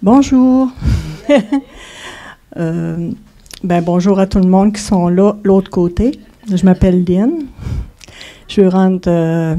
Bonjour. Bonjour à tout le monde qui sont là, l'autre côté. Je m'appelle Lynn. Je veux rendre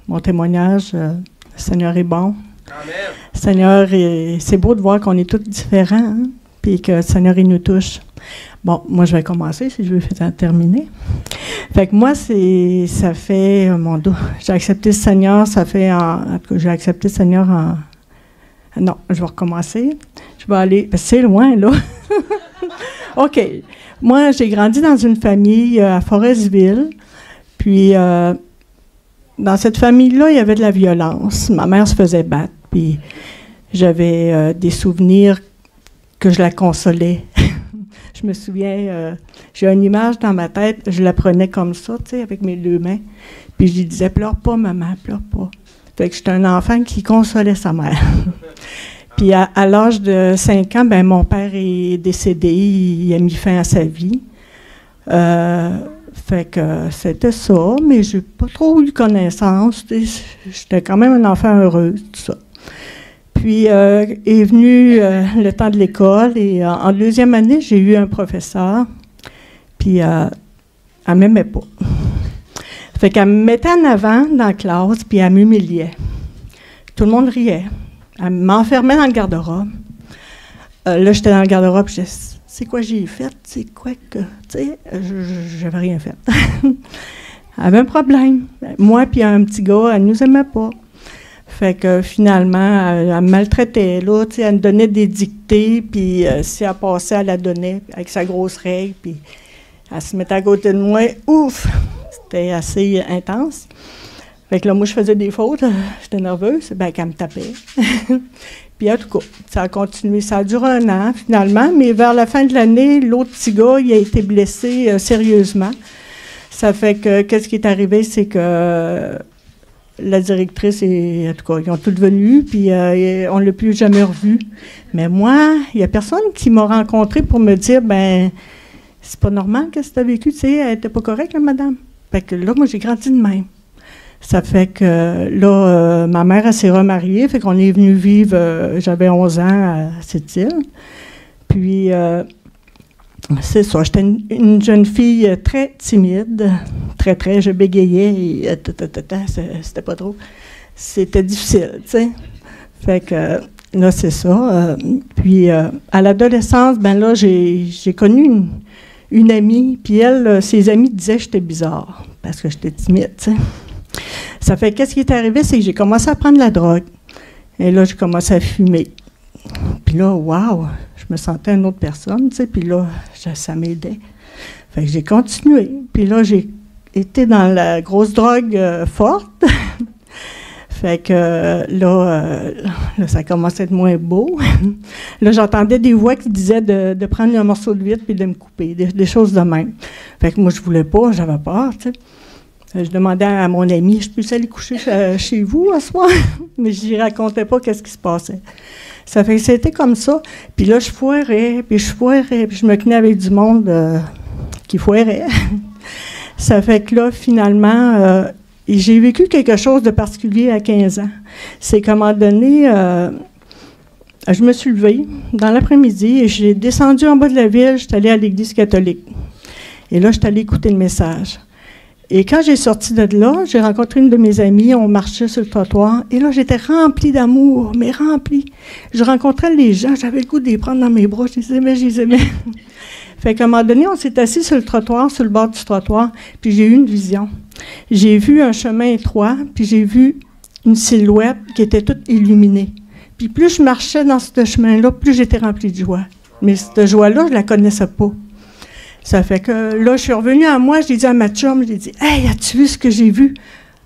mon témoignage. Le Seigneur est bon. Amen. Seigneur, c'est beau de voir qu'on est tous différents, hein, puis que le Seigneur, il nous touche. Bon, moi, je vais commencer si je veux terminer. Fait que moi, ça fait, j'ai accepté le Seigneur, j'ai accepté le Seigneur non, je vais recommencer. Je vais aller, parce que c'est loin, là. OK. Moi, j'ai grandi dans une famille à Forestville, puis dans cette famille-là, il y avait de la violence. Ma mère se faisait battre, puis j'avais des souvenirs que je la consolais. Je me souviens, j'ai une image dans ma tête, je la prenais comme ça, tu sais, avec mes deux mains, puis je lui disais « Pleure pas, maman, pleure pas ». Fait que j'étais un enfant qui consolait sa mère. Puis à l'âge de 5 ans, mon père est décédé, il a mis fin à sa vie. Fait que c'était ça, mais j'ai pas trop eu connaissance. J'étais quand même un enfant heureux, tout ça. Puis est venu le temps de l'école et en deuxième année, j'ai eu un professeur, puis elle m'aimait pas. Fait qu'elle me mettait en avant dans la classe, puis elle m'humiliait. Tout le monde riait. Elle m'enfermait dans le garde-robe. Là, j'étais dans le garde-robe, je disais, c'est quoi j'ai fait? C'est quoi que... Tu sais, j'avais rien fait. Elle avait un problème. Moi puis un petit gars, elle ne nous aimait pas. Fait que finalement, elle me maltraitait, là, tu sais, elle me donnait des dictées, puis si elle passait, elle la donnait avec sa grosse règle, puis elle se mettait à côté de moi. Ouf! C'était assez intense. Fait que là, moi, je faisais des fautes. J'étais nerveuse. Qu'elle me tapait. Puis en tout cas, ça a continué. Ça a duré 1 an, finalement. Mais vers la fin de l'année, l'autre petit gars, il a été blessé sérieusement. Ça fait que, qu'est-ce qui est arrivé, c'est que la directrice, en tout cas, ils ont tous venu, puis on ne l'a plus jamais revu. Mais moi, il n'y a personne qui m'a rencontré pour me dire, c'est pas normal que tu as vécu, tu sais, elle n'était pas correcte, là, madame. Fait que là, moi, j'ai grandi de même. Ça fait que là, ma mère, elle s'est remariée, fait qu'on est venu vivre, j'avais 11 ans à Sept-Îles. Puis, c'est ça, j'étais une jeune fille très timide, très, je bégayais et c'était pas trop. C'était difficile, tu sais. Fait que là, c'est ça. Puis, à l'adolescence, là, j'ai connu une amie, puis elle, ses amis disaient que j'étais bizarre, parce que j'étais timide, tu sais. Ça fait qu'est-ce qui est arrivé, c'est que j'ai commencé à prendre la drogue. Et là, j'ai commencé à fumer. Puis là, wow, je me sentais une autre personne, tu sais, puis là, ça m'aidait. Fait que j'ai continué. Puis là, j'ai été dans la grosse drogue forte. Fait que là, ça commençait à être moins beau. Là, j'entendais des voix qui disaient de prendre un morceau de vitre puis de me couper, des choses de même. Fait que moi, je voulais pas, j'avais peur, tu sais. Je demandais à mon ami, je peux aller coucher chez vous à ce soir? Mais je n'y racontais pas qu'est-ce qui se passait. Ça fait que c'était comme ça. Puis là, je foirais, puis je me tenais avec du monde qui foirait. Ça fait que là, finalement, j'ai vécu quelque chose de particulier à 15 ans. C'est qu'à un moment donné, je me suis levée dans l'après-midi et j'ai descendu en bas de la ville, j'étais allée à l'église catholique. Et là, j'étais allée écouter le message. Et quand j'ai sorti de là, j'ai rencontré une de mes amies, on marchait sur le trottoir, et là, j'étais remplie d'amour, mais remplie. Je rencontrais les gens, j'avais le goût de les prendre dans mes bras, je les aimais. Fait qu'à un moment donné, on s'est assis sur le trottoir, sur le bord du trottoir, puis j'ai eu une vision. J'ai vu un chemin étroit, puis j'ai vu une silhouette qui était toute illuminée. Puis plus je marchais dans ce chemin-là, plus j'étais remplie de joie. Mais cette joie-là, je ne la connaissais pas. Ça fait que là, je suis revenue à moi, je l'ai dit à ma chum, je lui ai dit « Hey, as-tu vu ce que j'ai vu? »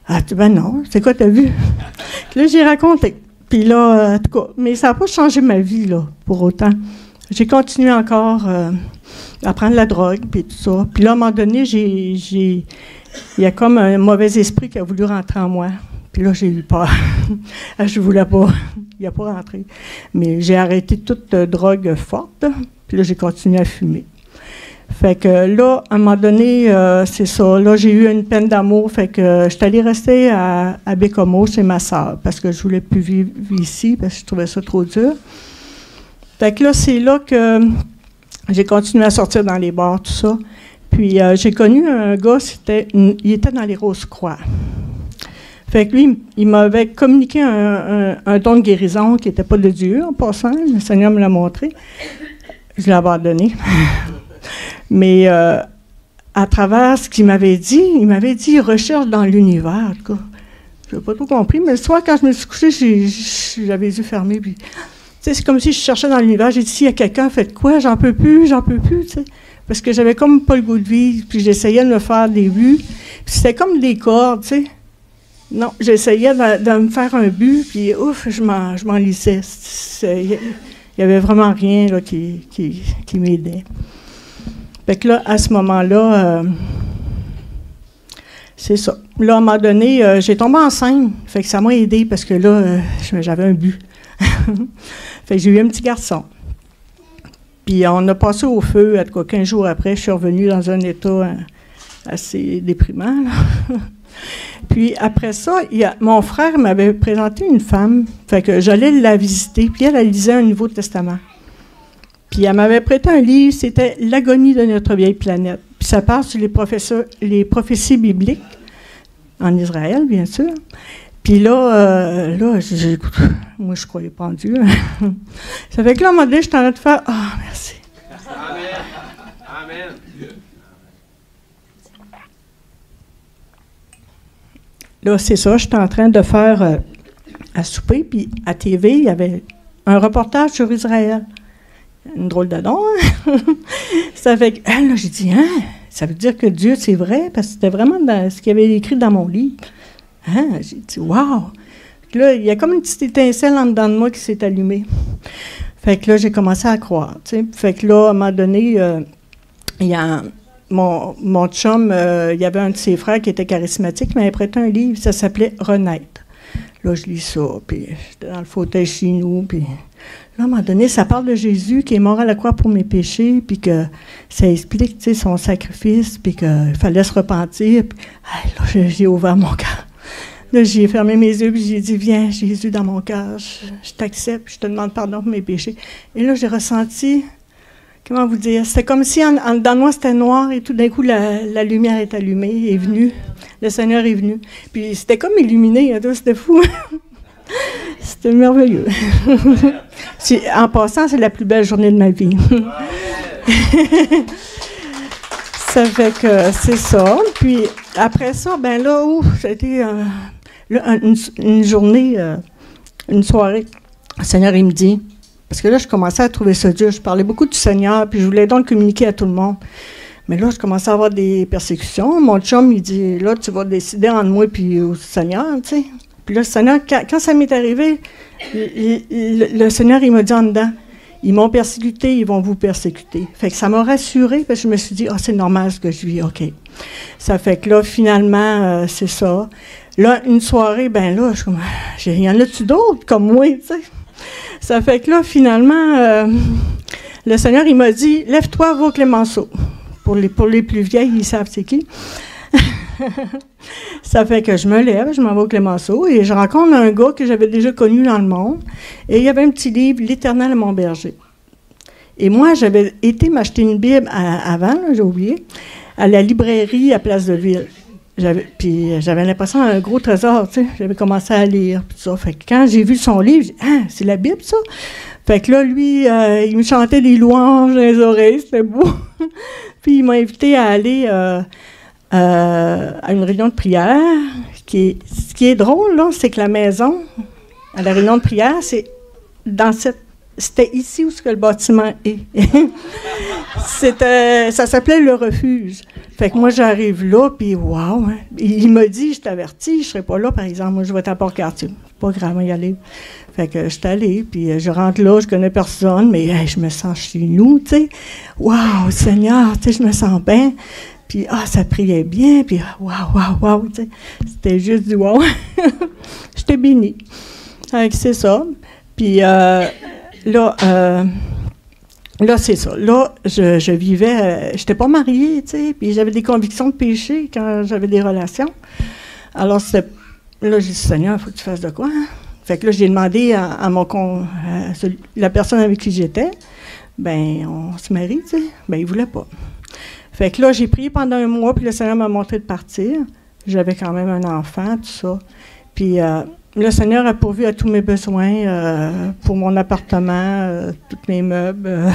Ah, non, c'est quoi t'as vu? Là, j'ai raconté. Puis là, en tout cas, mais ça n'a pas changé ma vie, là, pour autant. J'ai continué encore à prendre la drogue, puis tout ça. Puis là, à un moment donné, il y a comme un mauvais esprit qui a voulu rentrer en moi. Puis là, j'ai eu peur. Je ne voulais pas. Il n'a pas rentré. Mais j'ai arrêté toute drogue forte, puis là, j'ai continué à fumer. Fait que là, à un moment donné, c'est ça. Là, j'ai eu une peine d'amour. Fait que je suis allée rester à Bécomo chez ma sœur parce que je voulais plus vivre ici parce que je trouvais ça trop dur. Fait que là, c'est là que j'ai continué à sortir dans les bars, tout ça. Puis j'ai connu un gars, il était dans les Rose-Croix. Fait que lui, il m'avait communiqué un don de guérison qui n'était pas de Dieu, en passant. Le Seigneur me l'a montré. Je l'ai abandonné. Mais à travers ce qu'il m'avait dit, il recherche dans l'univers. En tout cas, je n'ai pas tout compris, mais le soir, quand je me suis couchée, j'avais les yeux fermés. Puis, c'est comme si je cherchais dans l'univers. J'ai dit, s'il y a quelqu'un, faites quoi? J'en peux plus, t'sais. Parce que j'avais comme pas le goût de vivre, puis j'essayais de me faire des buts. Puis c'était comme des cordes, tu sais. Non, j'essayais de me faire un but, puis ouf, je m'enlissais. Il n'y avait vraiment rien là, qui m'aidait. Fait que là, à ce moment-là, c'est ça. Là, à un moment donné, j'ai tombé enceinte. Fait que ça m'a aidé parce que là, j'avais un but. Fait que j'ai eu un petit garçon. Puis on a passé au feu, en tout cas 15 jours après, je suis revenue dans un état assez déprimant. Là. Puis après ça, mon frère m'avait présenté une femme, fait que j'allais la visiter, puis elle lisait un Nouveau Testament. Puis elle m'avait prêté un livre, c'était « L'agonie de notre vieille planète ». Puis ça parle sur les prophéties bibliques, en Israël, bien sûr. Puis là, moi, je ne croyais pas en Dieu. Ça fait que là, à un moment donné, je suis en train de faire « Ah, merci ». Amen. Amen. Là, c'est ça, j'étais en train de faire à souper, puis à TV, il y avait un reportage sur Israël. Une drôle de nom, hein? Ça fait que, là, j'ai dit, hein? Ça veut dire que Dieu, c'est vrai? Parce que c'était vraiment ce qu'il avait écrit dans mon livre. Hein? J'ai dit, wow! Là, il y a comme une petite étincelle en dedans de moi qui s'est allumée. Fait que là, j'ai commencé à croire, tu sais. Fait que là, à un moment donné, il y a mon chum, il y avait un de ses frères qui était charismatique, il m'avait prêté un livre, ça s'appelait « Renaître ». Là, je lis ça, puis j'étais dans le fauteuil chez nous, puis là, à un moment donné, ça parle de Jésus qui est mort à la croix pour mes péchés, puis que ça explique, tu sais, son sacrifice, puis qu'il fallait se repentir. Puis, là, j'ai ouvert mon cœur. Là, j'ai fermé mes yeux, puis j'ai dit, viens, Jésus, dans mon cœur, je t'accepte, je te demande pardon pour mes péchés. Et là, j'ai ressenti... Comment vous dire? C'était comme si en dedans de moi, c'était noir et tout d'un coup, la lumière est allumée, est venue. Le Seigneur est venu. Puis c'était comme illuminé, hein, c'était fou. C'était merveilleux. En passant, c'est la plus belle journée de ma vie. Ça fait que c'est ça. Puis après ça, ben là, ça a été une journée, une soirée. Le Seigneur, il me dit... Parce que là, je commençais à trouver ça dur. Je parlais beaucoup du Seigneur, puis je voulais donc communiquer à tout le monde. Mais là, je commençais à avoir des persécutions. Mon chum, il dit, là, tu vas décider entre moi et au Seigneur, tu sais. Puis là, le Seigneur, quand ça m'est arrivé, le Seigneur, il m'a dit en dedans, ils m'ont persécuté, ils vont vous persécuter. Fait que ça m'a rassurée, parce que je me suis dit, c'est normal ce que je vis, OK. Ça fait que là, finalement, c'est ça. Là, une soirée, ben là, il y en a-tu d'autres comme moi, tu sais? Ça fait que là, finalement, le Seigneur, il m'a dit, lève-toi, va au Clémenceau. Pour les plus vieilles, ils savent c'est qui. Ça fait que je me lève, je m'en vais au Clémenceau et je rencontre un gars que j'avais déjà connu dans le monde. Et il y avait un petit livre, L'Éternel à mon berger. Et moi, j'avais été m'acheter une Bible avant, là, j'ai oublié, à la librairie à Place de Ville. Puis j'avais l'impression d'un gros trésor, tu sais. J'avais commencé à lire, puis ça. Fait que quand j'ai vu son livre, j'ai dit, c'est la Bible, ça? Fait que là, lui, il me chantait des louanges dans les oreilles, c'était beau. Puis il m'a invité à aller à une réunion de prière. Ce qui est drôle, là, c'est que la maison, à la réunion de prière, c'était ici où le bâtiment est. Ça s'appelait le refuge. Fait que moi, j'arrive là, puis wow! Hein. Il m'a dit, je t'avertis, je ne serai pas là, par exemple. Moi, je vais être à Port-Cartier. C'est pas grave, y aller. Fait que je suis allée, puis je rentre là, je connais personne, mais je me sens chez nous, tu sais. Wow, Seigneur, tu sais, je me sens bien. Puis, ça priait bien, puis wow, tu sais. C'était juste du wow. J'étais bénie. Fait que c'est ça. Puis, Là, c'est ça. Là, je vivais... j'étais pas mariée, tu sais, puis j'avais des convictions de péché quand j'avais des relations. Alors, là, j'ai dit, Seigneur, il faut que tu fasses de quoi? Hein? Fait que là, j'ai demandé à la personne avec qui j'étais, ben on se marie, tu sais. Ben il voulait pas. Fait que là, j'ai prié pendant un mois, puis le Seigneur m'a montré de partir. J'avais quand même un enfant, tout ça. Puis le Seigneur a pourvu à tous mes besoins pour mon appartement, tous mes meubles.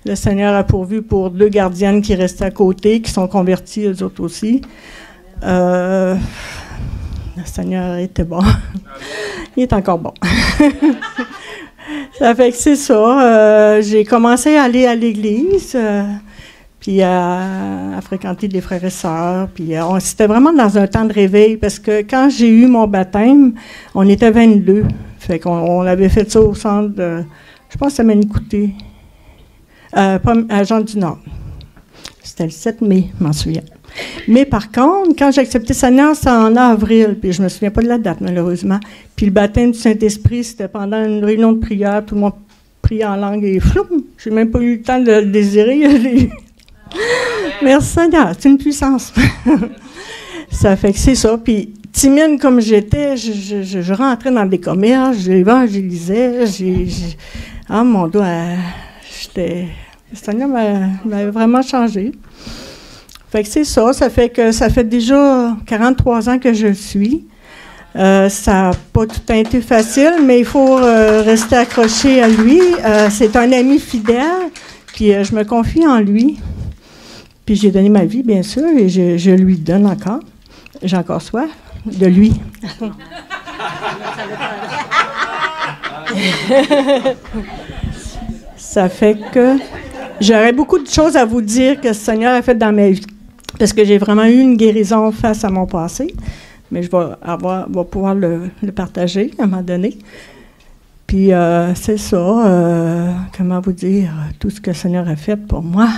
Le Seigneur a pourvu pour 2 gardiennes qui restaient à côté, qui sont converties, eux autres aussi. Le Seigneur était bon. Il est encore bon. Ça fait que c'est ça. J'ai commencé à aller à l'église, puis à fréquenter des frères et sœurs. Puis c'était vraiment dans un temps de réveil, parce que quand j'ai eu mon baptême, on était 22. Fait qu'on avait fait ça au centre de, je pense que ça m'a écouté. Pas à Jean du Nord. C'était le 7 mai, je m'en souviens. Mais par contre, quand j'ai accepté Seigneur, c'était en avril, puis je me souviens pas de la date, malheureusement. Puis le baptême du Saint-Esprit, c'était pendant une réunion de prière, tout le monde priait en langue, et flou, j'ai même pas eu le temps de le désirer. Merci Seigneur, c'est une puissance. Ça fait que c'est ça. Puis timide comme j'étais, je rentrais dans des commerces, j'évangélisais, ah mon Dieu, le Seigneur m'a vraiment changé. Fait que c'est ça, ça fait déjà 43 ans que je le suis. Ça n'a pas tout été facile, mais il faut rester accroché à lui. C'est un ami fidèle, puis je me confie en lui. Puis j'ai donné ma vie, bien sûr, et je lui donne encore. J'ai encore soif de lui. Ça fait que j'aurais beaucoup de choses à vous dire que le Seigneur a fait dans ma vie, parce que j'ai vraiment eu une guérison face à mon passé, mais je vais pouvoir le partager à un moment donné. Puis c'est ça, comment vous dire, tout ce que le Seigneur a fait pour moi.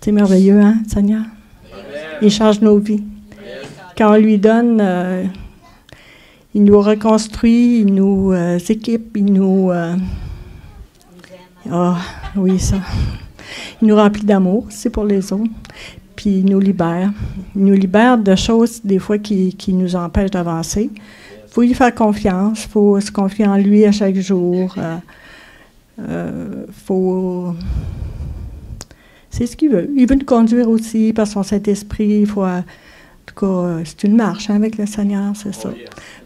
C'est merveilleux, hein, Seigneur? Il change nos vies. Quand on lui donne, il nous reconstruit, il nous équipe, il nous... oui, ça. Il nous remplit d'amour, c'est pour les autres. Puis il nous libère. Il nous libère de choses, des fois, qui nous empêchent d'avancer. Il faut lui faire confiance, il faut se confier en lui à chaque jour. C'est ce qu'il veut. Il veut nous conduire aussi par son Saint-Esprit. Il faut, en tout cas, c'est une marche hein, avec le Seigneur, c'est ça.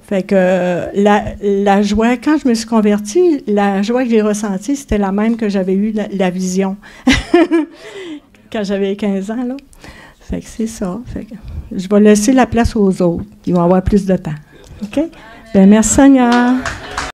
Fait que la joie, quand je me suis convertie, la joie que j'ai ressentie, c'était la même que j'avais eue, la vision, quand j'avais 15 ans. Là. Fait que c'est ça. Fait que je vais laisser la place aux autres. Ils vont avoir plus de temps. OK? Bien, merci Seigneur.